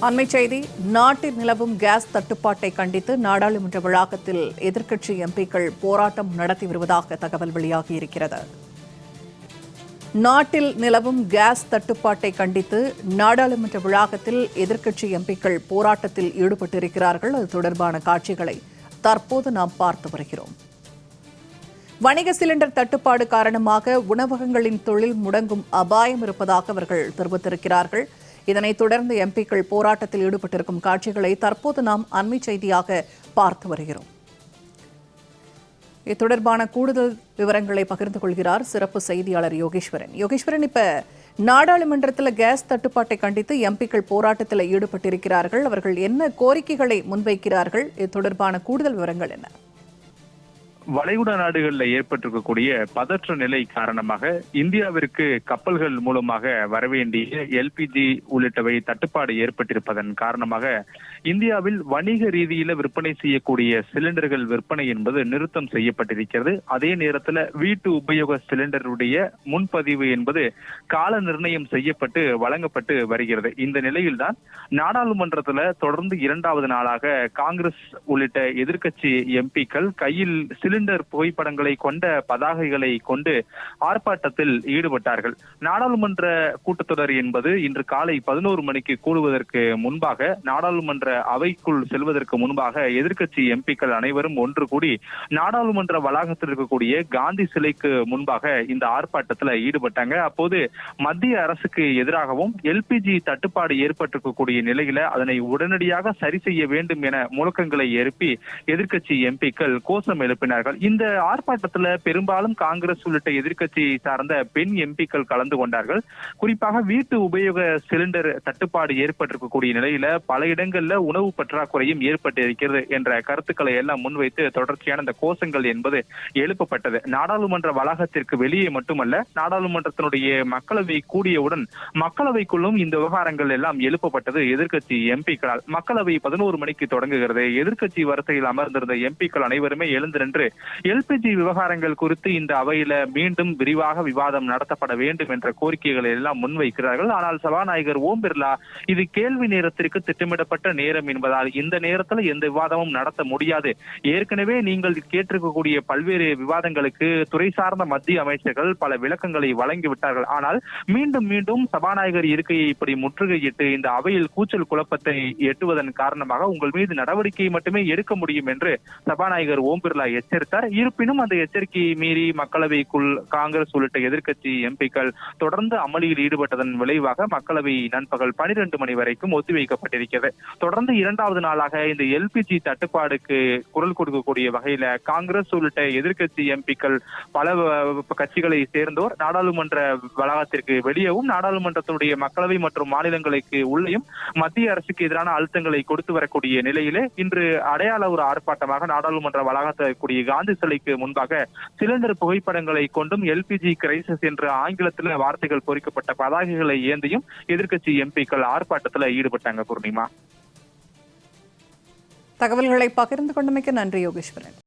அண்மைச் செய்தி. நாட்டில் நிலவும் கேஸ் தட்டுப்பாட்டை கண்டித்து நாடாளுமன்ற வளாகத்தில் எதிர்க்கட்சி எம்பிக்கள் போராட்டம் நடத்தி வருவதாக தகவல் வெளியாகியிருக்கிறது. நாட்டில் நிலவும் கேஸ் தட்டுப்பாட்டை கண்டித்து நாடாளுமன்ற வளாகத்தில் எதிர்க்கட்சி எம்பிக்கள் போராட்டத்தில் ஈடுபட்டிருக்கிறார்கள். அது தொடர்பான காட்சிகளை தற்போது நாம் பார்த்து வருகிறோம். வணிக சிலிண்டர் தட்டுப்பாடு காரணமாக உணவகங்களின் தொழில் முடங்கும் அபாயம் இருப்பதாக அவர்கள் தெரிவித்திருக்கிறார்கள். இதனைத் தொடர்ந்து எம்பிக்கள் போராட்டத்தில் ஈடுபட்டிருக்கும் காட்சிகளை தற்போது நாம் அண்மை செய்தியாக பார்த்து வருகிறோம். இது தொடர்பான கூடுதல் விவரங்களை பகிர்ந்து கொள்கிறார் சிறப்பு செய்தியாளர் யோகேஸ்வரன். இப்ப நாடாளுமன்றத்தில் கேஸ் தட்டுப்பாட்டை கண்டித்து எம்பிக்கள் போராட்டத்தில் ஈடுபட்டிருக்கிறார்கள். அவர்கள் என்ன கோரிக்கைகளை முன்வைக்கிறார்கள்? இது தொடர்பான கூடுதல் விவரங்கள் என்ன? வளைகுடா நாடுகளில் ஏற்பட்டிருக்கக்கூடிய பதற்ற நிலை காரணமாக இந்தியாவிற்கு கப்பல்கள் மூலமாக வரவேண்டிய எல்பிஜி உள்ளிட்டவை தட்டுப்பாடு ஏற்பட்டிருப்பதன் காரணமாக இந்தியாவில் வணிக ரீதியில விற்பனை செய்யக்கூடிய சிலிண்டர்கள் விற்பனை என்பது நிறுத்தம் செய்யப்பட்டிருக்கிறது. அதே நேரத்தில் வீட்டு உபயோக சிலிண்டருடைய முன்பதிவு என்பது கால நிர்ணயம் செய்யப்பட்டு வழங்கப்பட்டு வருகிறது. இந்த நிலையில்தான் நாடாளுமன்றத்தில் தொடர்ந்து இரண்டாவது நாளாக காங்கிரஸ் உள்ளிட்ட எதிர்க்கட்சி எம்பிக்கள் கையில் சிலிண்டர் புகைப்படங்களை கொண்ட பதாகைகளை கொண்டு ஆர்ப்பாட்டத்தில் ஈடுபட்டார்கள். நாடாளுமன்ற கூட்டத்தொடர் என்பது இன்று காலை 11 மணிக்கு கூடுவதற்கு முன்பாக நாடாளுமன்ற அவைக்குள் செல்வதற்கு முன்பாக எதிர்க்கட்சி எம்பிக்கள் அனைவரும் ஒன்று கூடி நாடாளுமன்ற வளாகத்தில் இருக்கக்கூடிய காந்தி சிலைக்கு முன்பாக இந்த ஆர்ப்பாட்டத்தில் ஈடுபட்டாங்க. அப்போது மத்திய அரசுக்கு எதிராகவும் எல்பிஜி தட்டுப்பாடு ஏற்பட்டிருக்கக்கூடிய நிலையில அதனை உடனடியாக சரி செய்ய வேண்டும் என முழக்கங்களை எழுப்பி எதிர்க்கட்சி எம்பிக்கள் கோஷம் எழுப்பினார்கள். இந்த ஆர்ப்பாட்டத்தில் பெரும்பாலும் காங்கிரஸ் உள்ளிட்ட எதிர்க்கட்சி சார்ந்த பெண் எம்பிக்கள் கலந்து கொண்டார்கள். குறிப்பாக வீட்டு உபயோக சிலிண்டர் தட்டுப்பாடு ஏற்பட்டிருக்கக்கூடிய நிலையில பல இடங்கள்ல உணவு பற்றாக்குறையும் ஏற்பட்டிருக்கிறது என்ற கருத்துக்களை எல்லாம் முன்வைத்து தொடர்ச்சியான இந்த கோஷங்கள் என்பது எழுப்பப்பட்டது. நாடாளுமன்ற வளாகத்திற்கு வெளியே மட்டுமல்ல, நாடாளுமன்றத்தினுடைய மக்களவை கூடியவுடன் மக்களவைக்குள்ளும் இந்த விவகாரங்கள் எல்லாம் எழுப்பப்பட்டது எதிர்க்கட்சி எம்பிக்களால். மக்களவை 11 மணிக்கு தொடங்குகிறது. எதிர்க்கட்சி வரிசையில் அமர்ந்திருந்த எம்பிக்கள் அனைவருமே எழுந்து நின்று எல்பிஜி விவகாரங்கள் குறித்து இந்த அவையில மீண்டும் விரிவாக விவாதம் நடத்தப்பட வேண்டும் என்ற கோரிக்கைகளை எல்லாம் முன்வைக்கிறார்கள். ஆனால் சபாநாயகர் ஓம் பிர்லா இது கேள்வி நேரத்திற்கு திட்டமிடப்பட்ட நேரம் என்பதால் இந்த நேரத்தில் எந்த விவாதமும் நடத்த முடியாது. ஏற்கனவே நீங்கள் கேட்டிருக்கக்கூடிய பல்வேறு விவாதங்களுக்கு துறை சார்ந்த மத்திய அமைச்சர்கள் பல விளக்கங்களை வழங்கிவிட்டார்கள். ஆனால் மீண்டும் மீண்டும் சபாநாயகர் இருக்கையை இப்படி முற்றுகையிட்டு இந்த அவையில் கூச்சல் குழப்பத்தை எட்டுவதன் காரணமாக உங்கள் மீது நடவடிக்கை மட்டுமே எடுக்க முடியும் என்று சபாநாயகர் ஓம் பிர்லா எச்சரித்தார். இருப்பினும் அந்த எச்சரிக்கையை மீறி மக்களவைக்குள் காங்கிரஸ் உள்ளிட்ட எதிர்க்கட்சி எம்பிக்கள் தொடர்ந்து அமளியில் ஈடுபட்டதன் விளைவாக மக்களவை நண்பகல் 12 மணி வரைக்கும் ஒத்திவைக்கப்பட்டிருக்கிறது. தொடர்ந்து இரண்டாவது நாளாக இந்த எல்பிஜி தட்டுப்பாடுக்கு குரல் கொடுக்கக்கூடிய வகையில காங்கிரஸ் உள்ளிட்ட எதிர்க்கட்சி எம்பிக்கள் பல கட்சிகளை சேர்ந்தோர் நாடாளுமன்ற வளாகத்திற்கு வெளியேவும் நாடாளுமன்றத்தினுடைய மக்களவை மற்றும் மாநிலங்களுக்கு உள்ளேயும் மத்திய அரசுக்கு எதிரான அழுத்தங்களை கொடுத்து வரக்கூடிய நிலையிலே இன்று அடையாள ஒரு ஆர்ப்பாட்டமாக நாடாளுமன்ற வளாகத்தில் கூடிய காந்தி சிலைக்கு முன்பாக சிலிண்டர் புகைப்படங்களை கொண்டும் எல்பிஜி கிரைசிஸ் என்ற ஆங்கிலத்தில் வார்த்தைகள் பொறிக்கப்பட்ட பதாகைகளை ஏந்தியும் எதிர்க்கட்சி எம்பிக்கள் ஆர்ப்பாட்டத்தில் ஈடுபட்டாங்க. பூர்ணிமா, தகவல்களை பகிர்ந்து கொண்டமைக்கு நன்றி யோகேஸ்வரன்.